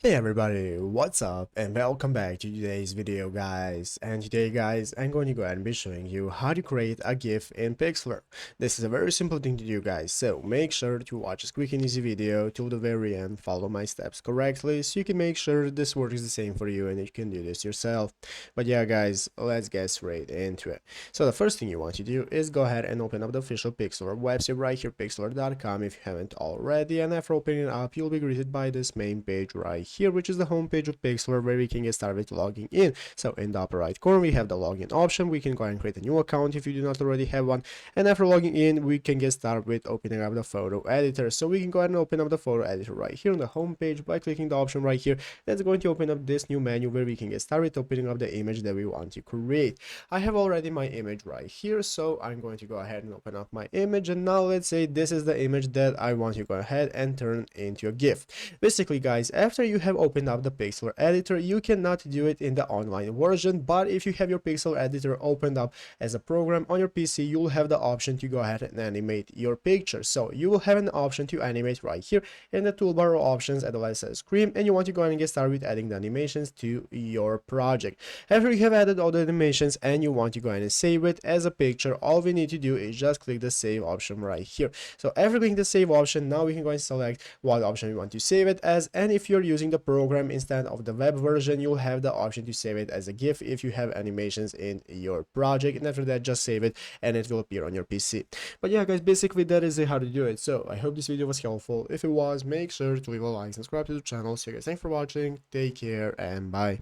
Hey everybody, what's up and welcome back to today's video guys. And today guys, I'm going to go ahead and be showing you how to create a GIF in Pixlr. This is a very simple thing to do guys, so make sure to watch this quick and easy video till the very end, follow my steps correctly so you can make sure this works the same for you and you can do this yourself. But yeah guys, let's get straight into it. So the first thing you want to do is go ahead and open up the official Pixlr website right here, pixlr.com if you haven't already, and after opening it up you'll be greeted by this main page right here, which is the home page of Pixlr where we can get started with logging in. So in the upper right corner we have the login option. We can go ahead and create a new account if you do not already have one, and after logging in we can get started with opening up the photo editor. So we can go ahead and open up the photo editor right here on the home page by clicking the option right here. That's going to open up this new menu where we can get started opening up the image that we want to create. I have already my image right here, so I'm going to go ahead and open up my image, and now let's say this is the image that I want to go ahead and turn into a GIF. Basically guys, after you have opened up the Pixlr editor, you cannot do it in the online version, but if you have your Pixlr editor opened up as a program on your PC, you'll have the option to go ahead and animate your picture. So you will have an option to animate right here in the toolbar options at the left side screen, and you want to go ahead and get started with adding the animations to your project. After you have added all the animations and you want to go ahead and save it as a picture, all we need to do is just click the save option right here. So after clicking the save option, now we can go and select what option we want to save it as, and if you're using the program instead of the web version, you'll have the option to save it as a GIF if you have animations in your project, and after that just save it and it will appear on your PC. But yeah guys, basically that is how to do it. So I hope this video was helpful. If it was, make sure to leave a like, subscribe to the channel. So guys, thanks for watching, take care and bye.